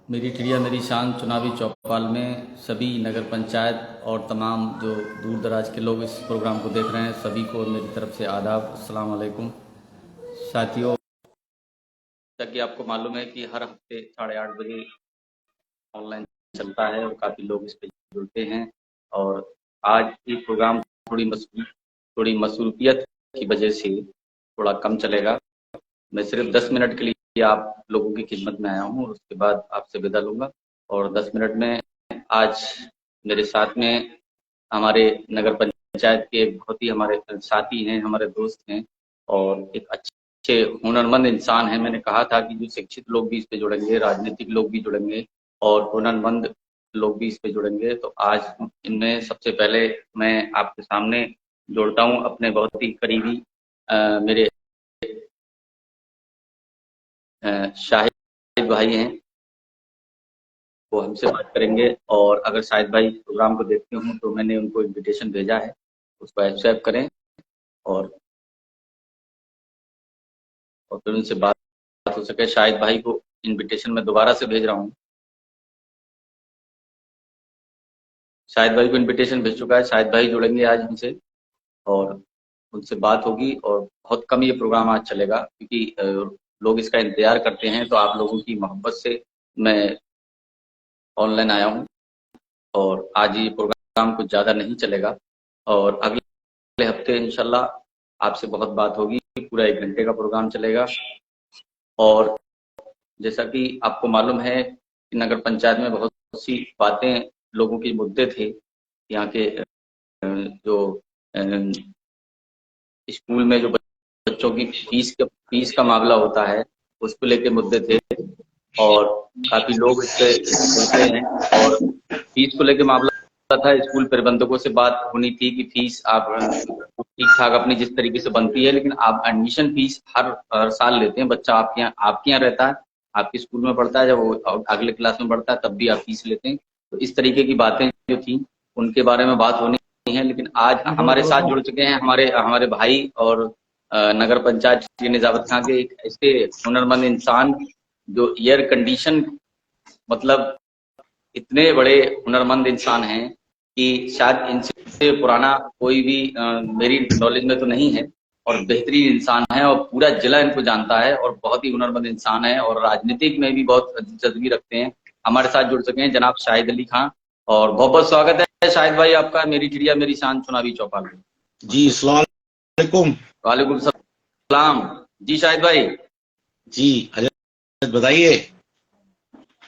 मेरी चिड़िया मेरी शान चुनावी चौपाल में सभी नगर पंचायत और तमाम जो दूर दराज के लोग इस प्रोग्राम को देख रहे हैं, सभी को मेरी तरफ से आदाब, अस्सलाम वालेकुम। साथियों, जैसा कि आपको मालूम है कि हर हफ्ते 8:30 बजे ऑनलाइन चलता है और काफ़ी लोग इस पे जुड़ते हैं। और आज ये प्रोग्राम थोड़ी मसरूफियत की वजह से थोड़ा कम चलेगा। मैं सिर्फ 10 मिनट के लिए आप लोगों की खिदमत में आया हूँ और उसके बाद आपसे विदा लूँगा। और 10 मिनट में आज मेरे साथ में हमारे नगर पंचायत के एक बहुत ही हमारे साथी हैं, हमारे दोस्त हैं और एक अच्छे हुनरमंद इंसान हैं। मैंने कहा था कि जो शिक्षित लोग भी इस पे जुड़ेंगे, राजनीतिक लोग भी जुड़ेंगे और हुनरमंद लोग भी इस पे जुड़ेंगे। तो आज इनमें सबसे पहले मैं आपके सामने जोड़ता हूँ अपने बहुत ही करीबी मेरे शाहिद भाई हैं। वो हमसे बात करेंगे और अगर शाहिद भाई प्रोग्राम को देखते हों तो मैंने उनको इनविटेशन भेजा है, उसको एक्सेप्ट करें और फिर उनसे बात हो सके। शाहिद भाई को इनविटेशन मैं दोबारा से भेज रहा हूँ। शाहिद भाई को इनविटेशन भेज चुका है। शाहिद भाई जुड़ेंगे आज हमसे और उनसे बात होगी और बहुत कम ये प्रोग्राम आज चलेगा क्योंकि लोग इसका इंतजार करते हैं। तो आप लोगों की मोहब्बत से मैं ऑनलाइन आया हूँ और आज ये प्रोग्राम कुछ ज़्यादा नहीं चलेगा और अगले हफ्ते इंशाल्लाह आपसे बहुत बात होगी। पूरा 1 घंटे का प्रोग्राम चलेगा और जैसा कि आपको मालूम है कि नगर पंचायत में बहुत सी बातें, लोगों के मुद्दे थे। यहाँ के जो स्कूल में जो बच्चों की फीस का मामला होता है, उसको लेके मुद्दे थे और काफी लोग इससे जुड़ते हैं और फीस को लेके मामला था। स्कूल प्रबंधकों से बात होनी थी कि फीस आप ठीक ठाक अपनी जिस तरीके से बनती है, लेकिन आप एडमिशन फीस हर साल लेते हैं। बच्चा आपके यहाँ रहता है, आपके स्कूल में पढ़ता है, जब वो अगले क्लास में पढ़ता है तब भी आप फीस लेते हैं। तो इस तरीके की बातें जो थी उनके बारे में बात होनी है। लेकिन आज हमारे साथ जुड़ चुके हैं हमारे भाई और नगर पंचायत श्री निजावत खां के एक ऐसे हुनरमंद इंसान जो एयर कंडीशन, मतलब इतने बड़े हुनरमंद इंसान हैं कि शायद इनसे पुराना कोई भी मेरी नॉलेज में तो नहीं है और बेहतरीन इंसान है और पूरा जिला इनको जानता है और बहुत ही हुनरमंद इंसान है और राजनीतिक में भी बहुत दिलचस्पी रखते हैं। हमारे साथ जुड़ सके हैं जनाब शाहिद अली खां और बहुत बहुत स्वागत है शाहिद भाई आपका मेरी चिड़िया मेरी शान चुनावी चौपाल में। जी अस्सलाम वालेकुम। वालेकुम सलाम। जी शाहिद भाई जी बताइए।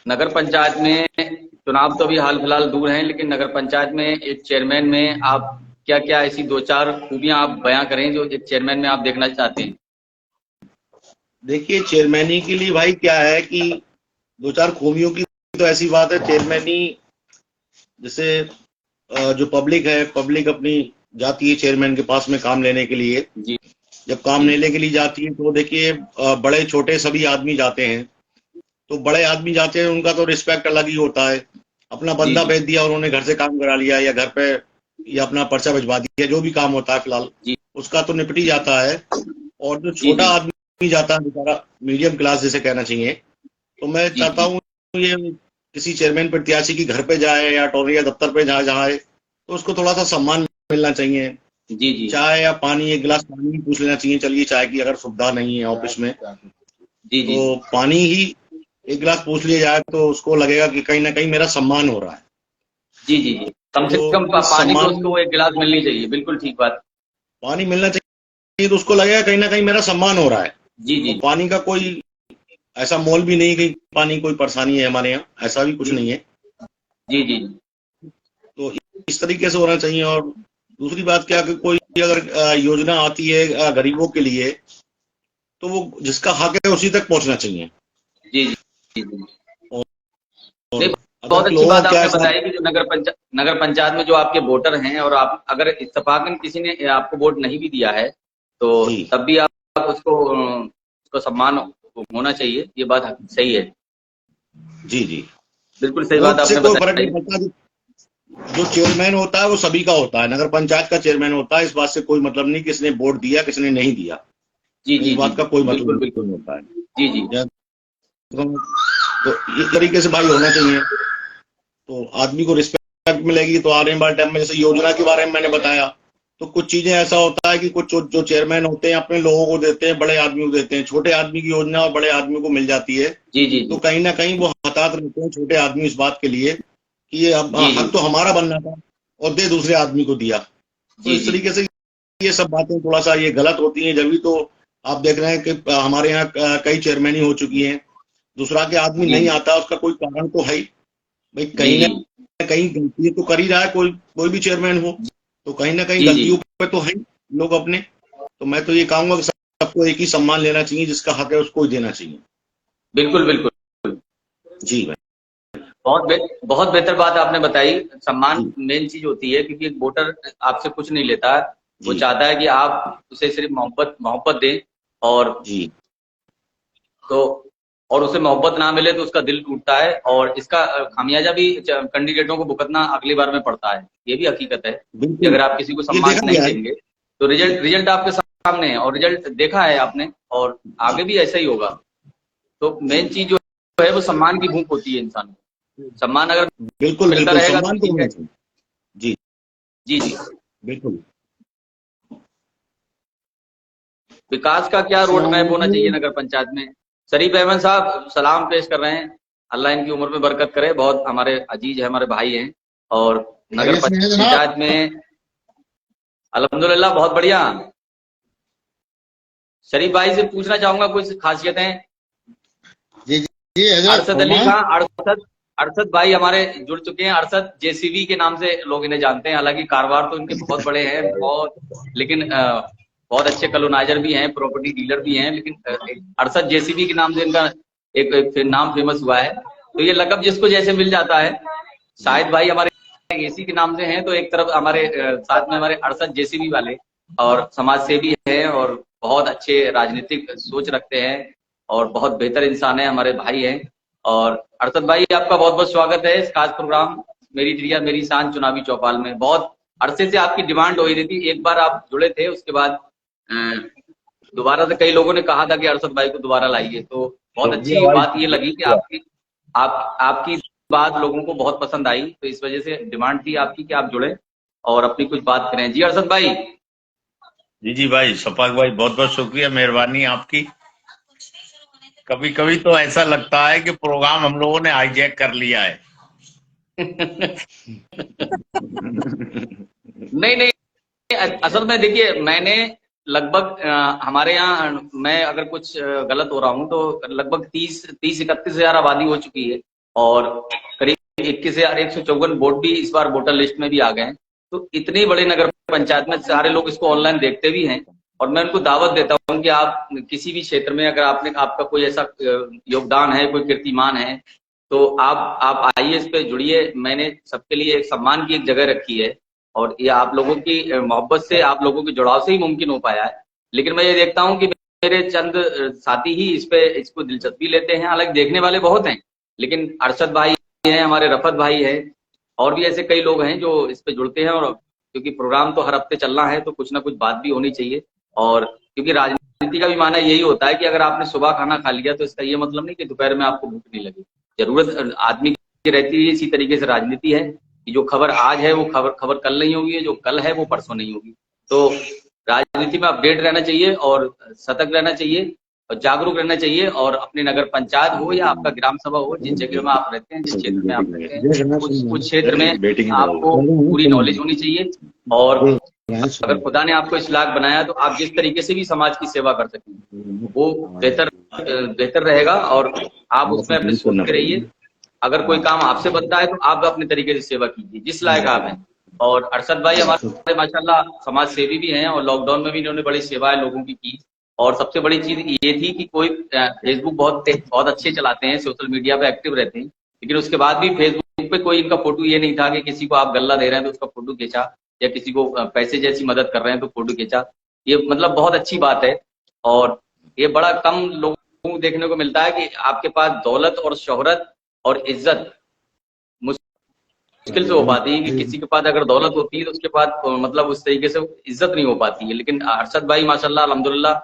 नगर पंचायत में चुनाव तो अभी हाल फिलहाल दूर हैं, लेकिन नगर पंचायत में एक चेयरमैन में आप क्या क्या ऐसी 2-4 खूबियां आप बयां करें जो एक चेयरमैन में आप देखना चाहते हैं। देखिए, चेयरमैनी के लिए भाई क्या है कि 2-4 खूबियों की तो ऐसी बात है। चेयरमैनी जैसे जो पब्लिक अपनी जाती है चेयरमैन के पास में काम लेने के लिए। जी जब काम लेने के लिए जाती है तो देखिए बड़े छोटे सभी आदमी जाते हैं। तो बड़े आदमी जाते हैं, उनका तो रिस्पेक्ट अलग ही होता है। अपना बंदा भेज दिया और उन्होंने घर से काम करा लिया या घर पे या अपना पर्चा भिजवा दिया, जो भी काम होता है फिलहाल उसका तो निपट ही जाता है। और जो छोटा आदमी जाता है बेचारा, मीडियम क्लास जिसे कहना चाहिए, तो मैं चाहता हूँ ये किसी चेयरमैन प्रत्याशी की घर पे जाए या टोरिया दफ्तर पे जाए तो उसको थोड़ा सा सम्मान मिलना चाहिए। जी चाय या पानी, एक गिलास पानी भी पूछ लेना चाहिए। चलिए चाय की अगर सुविधा नहीं है ऑफिस में तो पानी ही एक गिलास पूछ लिया जाए तो उसको लगेगा कि कहीं ना कहीं मेरा सम्मान हो रहा है। जी कम से कम पानी तो उसको एक गिलास मिलनी चाहिए। बिल्कुल ठीक बात। पानी मिलना चाहिए तो उसको लगेगा कहीं ना कहीं मेरा सम्मान हो रहा है। जी तो पानी का कोई ऐसा मोल भी नहीं कि पानी कोई परेशानी है हमारे यहाँ, ऐसा भी कुछ नहीं है। जी तो इस तरीके से होना चाहिए। और दूसरी बात क्या कि कोई अगर योजना आती है गरीबों के लिए तो वो जिसका हक है उसी तक पहुंचना चाहिए। जी और बहुत अगर अच्छी लोगों बात क्या आपने बताई कि जो नगर पंचायत में जो आपके वोटर हैं और आप अगर इत्तेफाकन किसी ने आपको वोट नहीं भी दिया है तो तब भी आप उसको सम्मान होना चाहिए। ये बात सही है। जी बिल्कुल सही बात वोट से आपने कोई फर्क बताई। नहीं पड़ता। जो चेयरमैन होता है वो सभी का होता है, नगर पंचायत का चेयरमैन होता है। इस बात से कोई मतलब नहीं किसने वोट दिया किसने नहीं दिया। जी इस बात का कोई मतलब बिल्कुल नहीं होता है। जी तो तो इस तरीके से भाई होना चाहिए, तो आदमी को रिस्पेक्ट मिलेगी। तो आने वाले टाइम में जैसे योजना के बारे में मैंने बताया, तो कुछ चीजें ऐसा होता है कि कुछ जो चेयरमैन होते हैं अपने लोगों को देते हैं, बड़े आदमी को देते हैं, छोटे आदमी की योजना और बड़े आदमी को मिल जाती है। जी जी तो जी कहीं ना कहीं वो हताहत रहते हैं छोटे आदमी इस बात के लिए कि ये जी हक तो हमारा बनना था और दे दूसरे आदमी को दिया। तो जी इस जी तरीके से ये सब बातें थोड़ा सा ये गलत होती हैं। जब भी तो आप देख रहे हैं कि हमारे यहाँ कई चेयरमैनी हो चुकी हैं, दूसरा के आदमी जी नहीं जी आता, उसका कोई कारण तो है ही भाई। जी कहीं ना कहीं गलती तो कर ही रहा है, कोई भी चेयरमैन हो, तो कहीं ना कहीं जी जी गलतियों पे तो है लोग अपने। तो मैं तो ये कहूंगा कि सबको एक ही सम्मान लेना चाहिए, जिसका हक है उसको ही देना चाहिए। बिल्कुल बिल्कुल। जी भाई। बहुत बेहतर बात आपने बताई। सम्मान जी मेन चीज होती है, क्योंकि एक वोटर आपसे कुछ नहीं लेता है, वो जी चाहता है कि आप उसे सिर्फ मोहब्बत मोहब्बत दें। और जी तो और उसे मोहब्बत ना मिले तो उसका दिल टूटता है, और इसका खामियाजा भी कैंडिडेटों को भुगतना अगली बार में पड़ता है। ये भी हकीकत है कि बिल्कुल, अगर आप किसी को ये सम्मान देखा नहीं गया है। देंगे तो रिजल्ट रिजल्ट आपके सामने है, और रिजल्ट देखा है आपने, और जी आगे भी ऐसा ही होगा। तो जी मेन चीज जो है वो सम्मान की भूख होती है इंसान को। सम्मान अगर बिल्कुल मिलता बिल्कुल, रहेगा तो सम्मान तो ठीक होना है। चाहिए। जी जी जी। बिल्कुल। विकास का क्या रोड मैप होना चाहिए नगर पंचायत में? शरीफ अहमद साहब सलाम पेश कर रहे हैं। अल्लाह इनकी उम्र में बरकत करे, बहुत हमारे अजीज है, हमारे भाई हैं। और नगर खैरियत से है जनाब। पंचायत में अल्हम्दुलिल्लाह बहुत बढ़िया। शरीफ भाई से पूछना चाहूंगा कुछ खासियतें। जी जी हजरत अरशद अली फरमाएं। खां, अरशद अरशद भाई हमारे जुड़ चुके हैं। अरशद जेसीबी के नाम से लोग इन्हें जानते हैं, हालांकि कारोबार तो इनके बहुत बड़े हैं, बहुत। लेकिन बहुत अच्छे कलोनाइजर भी हैं, प्रॉपर्टी डीलर भी हैं। लेकिन अरशद जेसीबी के नाम से इनका एक नाम फेमस हुआ है। तो ये लकब जिसको जैसे मिल जाता है। शाहिद भाई हमारे एसी के नाम से हैं, तो एक तरफ हमारे साथ में हमारे अरशद जेसीबी वाले, और समाज सेवी हैं, और बहुत अच्छे राजनीतिक सोच रखते हैं, और बहुत बेहतर इंसान है, हमारे भाई हैं। और अरशद भाई आपका बहुत बहुत स्वागत है इस खास प्रोग्राम मेरी चिड़िया मेरी शान चुनावी चौपाल में। बहुत अरसे से आपकी डिमांड हो रही थी, एक बार आप जुड़े थे, उसके बाद दोबारा से कई लोगों ने कहा था कि अरशद भाई को दोबारा लाइए। तो बहुत शुक्रिया अच्छी भाई, बात ये लगी कि शुक्रिया। आपकी बात लोगों को बहुत पसंद आई, तो इस वजह से डिमांड थी आपकी कि आप जुड़े और अपनी कुछ बात करें। जी अरशद भाई। जी जी भाई, शफाक भाई बहुत बहुत शुक्रिया, मेहरबानी आपकी। कभी कभी तो ऐसा लगता है कि प्रोग्राम हम लोगों ने हाईजैक कर लिया है। नहीं नहीं, असल में देखिए, मैंने लगभग हमारे यहाँ, मैं अगर कुछ गलत हो रहा हूँ तो लगभग 30-31 हजार आबादी हो चुकी है, और करीब 21,154 वोट भी इस बार वोटर लिस्ट में भी आ गए हैं। तो इतने बड़े नगर पंचायत में सारे लोग इसको ऑनलाइन देखते भी हैं, और मैं उनको दावत देता हूँ कि आप किसी भी क्षेत्र में अगर आपका कोई ऐसा योगदान है, कोई कीर्तिमान है, तो आप आइए, इस पे जुड़िए। मैंने सबके लिए एक सम्मान की एक जगह रखी है, और ये आप लोगों की मोहब्बत से, आप लोगों के जुड़ाव से ही मुमकिन हो पाया है। लेकिन मैं ये देखता हूँ कि मेरे चंद साथी ही इसको दिलचस्पी लेते हैं, हालांकि देखने वाले बहुत हैं। लेकिन अरशद भाई हैं, हमारे रफत भाई है, और भी ऐसे कई लोग हैं जो इस पे जुड़ते हैं। और क्योंकि प्रोग्राम तो हर हफ्ते चलना है, तो कुछ ना कुछ बात भी होनी चाहिए। और क्योंकि राजनीति का भी माना यही होता है कि अगर आपने सुबह खाना खा लिया तो इसका ये मतलब नहीं कि दोपहर में आपको भूख नहीं लगी। जरूरत आदमी की रहती है। इसी तरीके से राजनीति है कि जो खबर आज है वो खबर कल नहीं होगी, जो कल है वो परसों नहीं होगी। तो राजनीति में अपडेट रहना चाहिए, और सतर्क रहना चाहिए, और जागरूक रहना चाहिए। और अपने नगर पंचायत हो या आपका ग्राम सभा हो, जिस जगह में आप रहते हैं, जिस क्षेत्र में आप रहते हैं, उस क्षेत्र में आपको पूरी नॉलेज होनी चाहिए। और अगर खुदा ने आपको इस लायक बनाया तो आप जिस तरीके से भी समाज की सेवा कर सकें वो बेहतर रहेगा, और आप उसमें अपने सोच के रहिए। अगर कोई काम आपसे बनता है तो आप अपने तरीके से सेवा कीजिए जिस लायक आप हैं। और अरशद भाई हमारे माशाल्लाह समाज सेवी भी हैं, और लॉकडाउन में भी इन्होंने बड़ी सेवाएं लोगों की। और सबसे बड़ी चीज ये थी कि कोई फेसबुक बहुत अच्छे चलाते हैं, सोशल मीडिया पे एक्टिव रहते हैं, लेकिन उसके बाद भी फेसबुक पे कोई इनका फोटो ये नहीं था कि किसी को आप गल्ला दे रहे हैं तो उसका फोटो खींचा, या किसी को पैसे जैसी मदद कर रहे हैं तो फोटो खींचा। ये मतलब बहुत अच्छी बात है। और ये बड़ा कम लोगों को देखने को मिलता है कि आपके पास दौलत और शोहरत और इज्जत मुश्किल से हो पाती है, कि किसी के पास अगर दौलत होती है तो उसके पास मतलब उस तरीके से इज्जत नहीं हो पाती है। लेकिन अरशद भाई माशाल्लाह अल्हम्दुलिल्लाह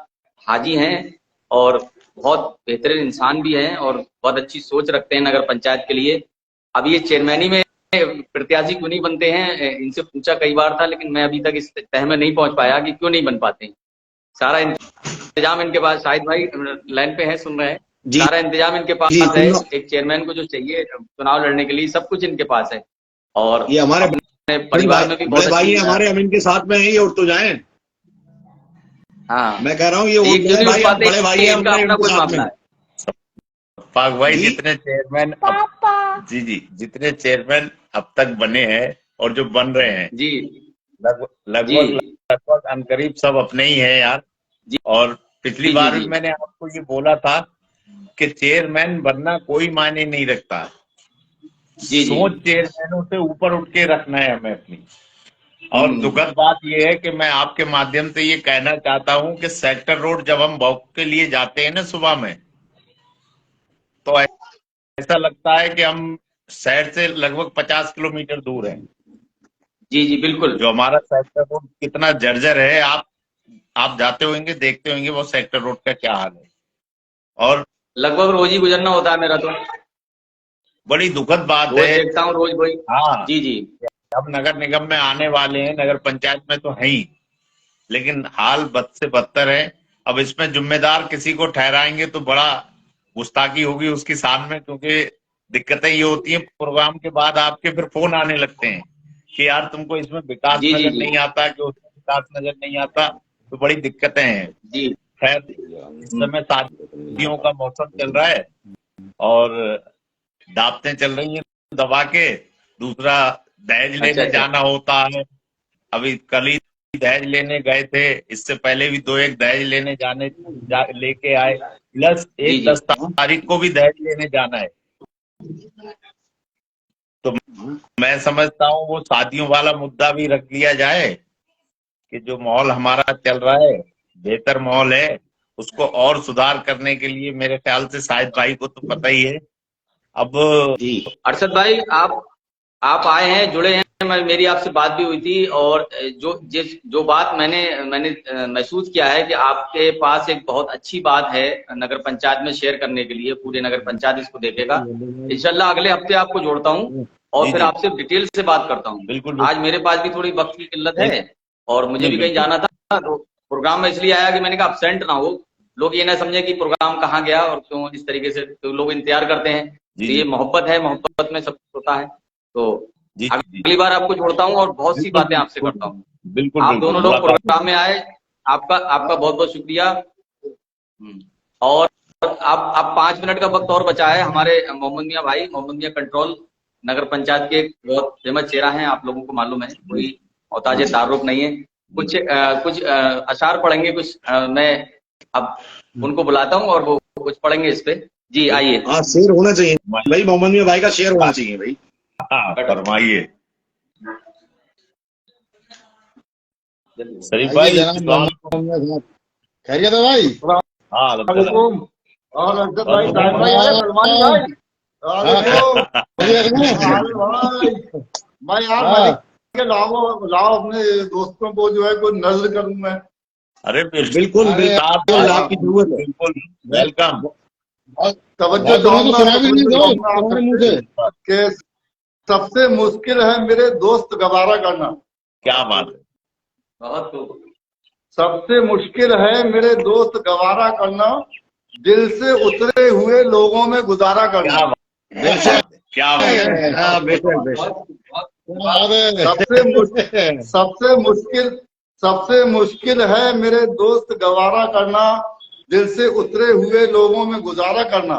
हाजी हैं, और बहुत बेहतरीन इंसान भी हैं और बहुत अच्छी सोच रखते हैं नगर पंचायत के लिए। अब ये चेयरमैनी में प्रत्याशी क्यों नहीं बनते हैं, इनसे पूछा कई बार था, लेकिन मैं अभी तक इस तह में नहीं पहुंच पाया कि क्यों नहीं बन पाते। सारा इंतजाम इनके पास, शाहिद भाई लाइन पे है, सुन रहे हैं, जी सारा इंतजाम इनके पास जी है। एक चेयरमैन को जो चाहिए चुनाव लड़ने के लिए सब कुछ इनके पास है, और ये हमारे अपने परिवार में भी बहुत बड़े भाई अच्छी। हैं हमारे, हम इनके साथ में हैं, ये उठ तो जाएं। हाँ, मैं कह रहा हूँ ये ये उठ क्यों जाए नहीं उठ भाई, हम पाते, बड़े भाई हैं इनका हमारे, अपना उनके कोई साथ में। मामला है। पाक भाई जी जितने चेयरमैन जी जी जितने चेयरमैन अब तक बने हैं और जो बन रहे हैं, जी लगभग जी लगभग लगभग अनकरीब सब अपने ही हैं यार। जी और पिछली जी बार जी भी मैंने आपको ये बोला था कि चेयरमैन बनना कोई मायने नहीं रखता, जी जी। सोच चेयरमैनों से ऊपर उठ के रखना है हमें अपनी। और हम्म, दुखद बात यह है कि मैं आपके माध्यम से ये कहना चाहता हूं कि सेक्टर रोड जब हम वॉक के लिए जाते हैं ना सुबह में, तो ऐसा लगता है कि हम शहर से लगभग 50 किलोमीटर दूर हैं। जी जी बिल्कुल। जो हमारा सेक्टर रोड कितना जर्जर है, आप जाते होंगे, देखते होंगे वो सेक्टर रोड का क्या हाल है। और लगभग रोज ही गुजरना होता है मेरा तो, बड़ी दुखद बात रोज है। देखता हूँ, रोज वही। हाँ, जी जी हम नगर निगम में आने वाले हैं, नगर पंचायत में तो है ही, लेकिन हाल बद से बदतर है। अब इसमें जिम्मेदार किसी को ठहराएंगे तो बड़ा गुस्ताखी होगी उसकी शान में, क्योंकि दिक्कतें ये होती हैं प्रोग्राम के बाद आपके फिर फोन आने लगते हैं कि यार तुमको इसमें विकास जी जी नजर जी नहीं आता, कि उसमें विकास नजर नहीं आता, तो बड़ी दिक्कतें हैं। जी। खैर, इस समय शादियों का मौसम चल रहा है और दावतें चल रही हैं दबा के। दूसरा, दहेज अच्छा लेने अच्छा। जाना होता है। अभी कल ही दहेज लेने गए थे, इससे पहले भी दो एक दहेज लेने लेके आए, प्लस जी एक जी 10 तारीख को भी दहेज लेने जाना है। तो मैं समझता हूँ वो शादियों वाला मुद्दा भी रख लिया जाए कि जो माहौल हमारा चल रहा है, बेहतर माहौल है, उसको और सुधार करने के लिए मेरे ख्याल से शाहिद भाई को तो पता ही है। अब जी अरशद भाई, आप आए हैं, जुड़े हैं, मेरी आपसे बात भी हुई थी, और जो बात मैंने मैंने महसूस किया है कि आपके पास एक बहुत अच्छी बात है नगर पंचायत में शेयर करने के लिए, पूरे नगर पंचायत इसको देखेगा। इंशाल्लाह अगले हफ्ते आपको जोड़ता हूँ और जी फिर जी आपसे डिटेल से बात करता हूँ। बिल्कुल आज बिल्कुल। मेरे पास भी थोड़ी वक्त की किल्लत नहीं है और मुझे नहीं भी कहीं बिल्कुल। जाना था, तो प्रोग्राम में इसलिए आया कि मैंने कहा अपसेंट ना हो, लोग ये ना समझे कि प्रोग्राम कहाँ गया और क्यों इस तरीके से, तो लोग इंतजार करते हैं। जी तो ये जी मोहब्बत है, मोहब्बत में सब कुछ होता है। तो जी जी जी अगली बार आपको जोड़ता हूँ और बहुत सी बिल्कुल बातें आपसे बिल्कुल करता हूँ। बिल्कुल आप बिल्कुल, दोनों लोग मुलाकात प्रोग्राम होगी। में आए, आपका आपका बहुत बहुत शुक्रिया। और आप 5 मिनट का वक्त और बचा है। हमारे मोहम्मद मियाँ भाई, मोहम्मद मियाँ कंट्रोल, नगर पंचायत के बहुत फेमस चेहरा हैं, आप लोगों को मालूम है, कोई जी औताजे जी तारुफ नहीं है। जी कुछ अशार पढ़ेंगे, कुछ मैं अब उनको बुलाता हूँ और वो कुछ पढ़ेंगे इस पे। जी बिल्कुल। आइए। हाँ, शेर होना चाहिए फरमाइए। भाई, मोहम्मद मियां भाई का शेर होना चाहिए भाई। हाँ, फरमाइए शरीफ आइए भाई। जनाब अस्सलाम वालेकुम। मोहम्मद साहब, खैरियत है भाई? हाँ अल्हम्दुलिल्लाह। वालेकुम। और अरशद भाई, बस साहिब दुआ। भाई, अरे सलमानी भाई, हाँ, वालेकुम। खैरियत है? हाल भाई, मैं यार मैंने हाँ, कहा लाओ अपने दोस्तों को जो है कोई नजर करूं मैं। अरे बिल्कुल अरे बिल्कुल बिल्कुल, हाँ, आपकी जरूरत है। बिल्कुल, बहुत वेलकम। बहुत तवज्जो बहुत दिनों से चाहूंगा सुना भी नहीं भाई आप तुम्हारे मुंह सबसे से। कि सबसे मुश्किल है मेरे दोस्त गवारा करना। क्या बात है। बहुत खूब। सबसे मुश्किल है मेरे दोस्त गवारा करना, दिल से उतरे हुए लोगों में गुजारा करना। क्या बात बेशक है, क्या बात है। हाँ, बेशक बेशक। बहुत बात है। सबसे मुश्किल है मेरे दोस्त गवारा करना, दिल से उतरे हुए लोगों में गुजारा करना।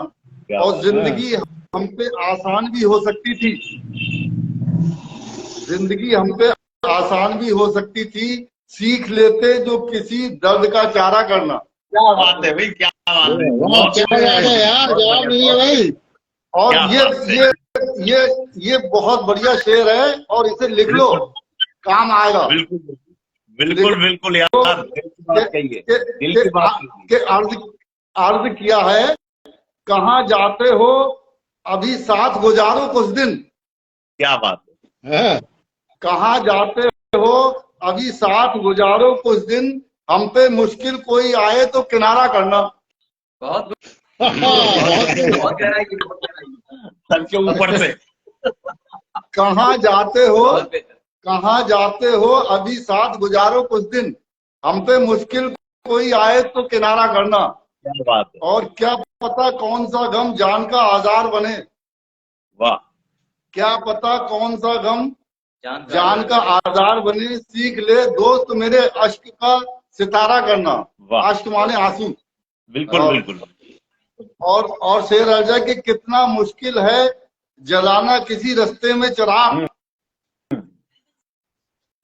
क्या और बात जिंदगी हम पे आसान भी हो सकती थी, जिंदगी हम पे आसान भी हो सकती थी, सीख लेते जो किसी दर्द का चारा करना। क्या बात है भाई, क्या बात है। वाह, बहुत क्या बढ़िया बात है यार, बहुत जवाब बढ़िया, नहीं है बहुत भाई। और क्या ये बात है। ये ये ये बहुत बढ़िया शेर है और इसे लिख लो, बिल्कुल काम आएगा। बिल्कुल बिल्कुल बिल्कुल यार, दिल की बात कही है, दिल की बात कही है। के अर्ज किया है, कहाँ जाते हो अभी साथ गुजारो कुछ दिन। क्या बात है। हाँ, कहाँ जाते हो अभी साथ गुजारो कुछ दिन, हम पे मुश्किल कोई आए तो किनारा करना। बहुत बहुत गहराई की, बहुत गहराई की। सर के ऊपर से। कहाँ जाते हो, बहुत बेहतर। कहाँ जाते हो, अभी साथ गुजारो कुछ दिन, हम पे मुश्किल कोई आए तो किनारा करना, क्या बात है, और क्या पता कौन सा गम जान का आजार बने, वाह क्या पता कौन सा गम जान जान का आधार बने, सीख ले दोस्त मेरे अश्क का सितारा करना। वाह, अश्क माने आंसू। बिल्कुल और- बिल्कुल। और शेर अर्जा कि कितना मुश्किल है जलाना किसी रास्ते में चिराग,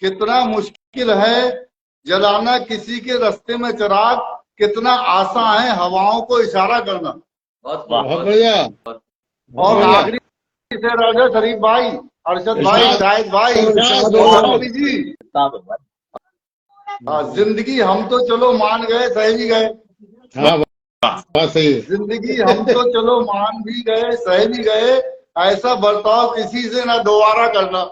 कितना मुश्किल है जलाना किसी के रास्ते में चिराग, कितना आसान है हवाओं को इशारा करना। बहुत बहुत बढ़िया। और बढ़िया। आखिरी शेर अर्जा शरीफ भाई, अरशद भाई, इरशाद- शाहिद भाई, इरशाद और हो। अली जी, जिंदगी हम तो चलो मान गए, सह भी गए, हाँ बहुत सही है। जिंदगी हम तो चलो मान भी गए, सह भी गए, ऐसा बर्ताव किसी से ना दोबारा करना।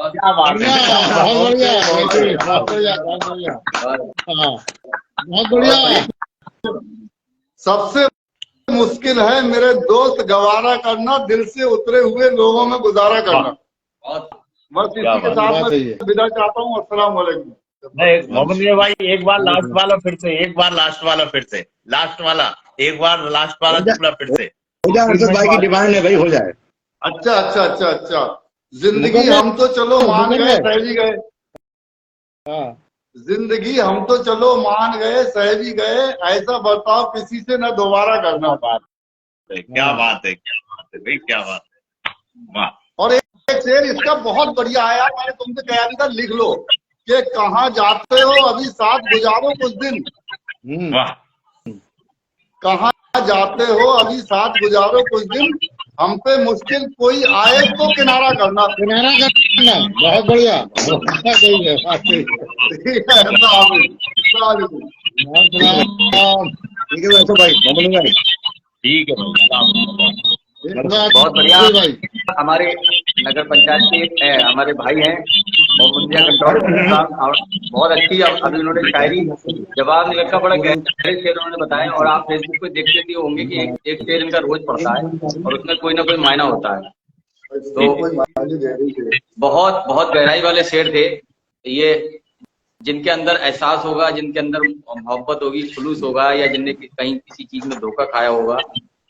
क्या बात बढ़िया, है, बहुत बढ़िया, बहुत बहुत बढ़िया, बहुत बढ़िया। हाँ, बहुत बढ़िया। सबसे मुश्किल है मेरे दोस्त गवारा करना, दिल से उतरे हुए लोगों में गुजारा करना। बहुत बस क्या इसी के बात साथ बात मैं सही है। विदा चाहता हूँ। अस्सलाम वालेकुम। नहीं मोहम्मद मियां भाई, एक बार लास्ट वाला फिर से, एक बार लास्ट वाला फिर से, लास्ट वाला, एक बार लास्ट वाला जुमला फिर से। हो जाए, अरशद भाई की डिमांड है भाई, हो जाए। अच्छा अच्छा अच्छा अच्छा, जिंदगी मुकम्मल- हम तो चलो मान गए, मुकम्मल। सह भी गए, हाँ, जिंदगी हम तो चलो मान गए, सह भी गए, ऐसा बर्ताव किसी से न दोबारा करना। क्या बात है, क्या बात है, क्या बात है भाई, क्या बात है, वाह और एक शेर इसका बहुत बढ़िया है यार, मैंने तुमसे कहा भी था लिख लो, कि कहाँ जाते हो अभी साथ गुजारो कुछ दिन, वाह, कहाँ जाते हो अभी साथ गुजारो कुछ दिन, हम पे मुश्किल कोई आए तो किनारा करना। किनारा करना, बहुत बढ़िया, बहुत सही है, बहुत सही है। ठीक है, अल्लाह हाफिज। अस्सलाम वालेकुम। बहुत सलाम। ठीक है वैसे भाई, मोहम्मद भाई। ठीक है भाई, एक बात बहुत बढ़िया। जी भाई, हमारे नगर पंचायत के हमारे भाई हैं मोहम्मद मियां कंट्रोल साहब, और बहुत अच्छी अभी उन्होंने शायरी जवाब नहीं रखा, बड़ा गहरे शेर उन्होंने बताए। और आप फेसबुक पे देखते भी होंगे कि एक शेर इनका रोज पड़ता है और उसमें कोई ना कोई मायना होता है। तो बहुत बहुत गहराई वाले शेर थे ये, जिनके अंदर एहसास होगा, जिनके अंदर मोहब्बत होगी, खुलूस होगा, या जिनने कहीं किसी चीज में धोखा खाया होगा।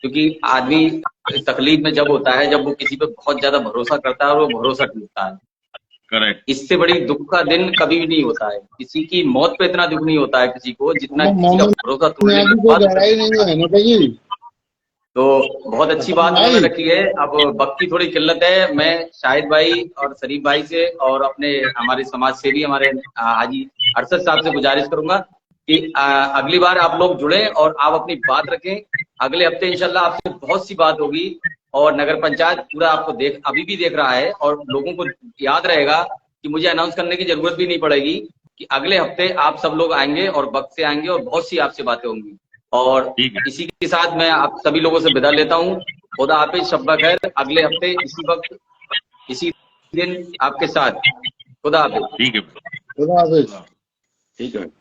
क्योंकि आदमी तकलीफ में जब होता है, जब वो किसी पे बहुत ज्यादा भरोसा करता है और वो भरोसा टूटता है, करेक्ट, इससे बड़ी दुख का दिन कभी भी नहीं होता है। किसी की मौत पे इतना दुख नहीं होता है किसी को, जितना किसी का भरोसा तोड़ने आदमी के को बाद। गहराई नहीं है ना भाई। तो बहुत अच्छी बात उन्होंने रखी है। अब वक्त की थोड़ी किल्लत है, मैं शाहिद भाई और शरीफ भाई से और अपने हमारे समाज सेवी हमारे हाजी अरशद साहब से गुजारिश करूंगा कि अगली बार आप लोग जुड़े और आप अपनी बात रखें। अगले हफ्ते इंशाल्लाह आपसे बहुत सी बात होगी, और नगर पंचायत पूरा आपको अभी भी देख रहा है, और लोगों को याद रहेगा कि मुझे अनाउंस करने की जरूरत भी नहीं पड़ेगी कि अगले हफ्ते आप सब लोग आएंगे और वक्त से आएंगे और बहुत सी आपसे बातें होंगी। और इसी के साथ मैं आप सभी लोगों से विदा लेता हूँ। खुदा हाफिज, शब्बा खैर, अगले हफ्ते इसी वक्त इसी दिन आपके साथ। खुदा हाफिज। ठीक है। खुदा हाफिज। ठीक है।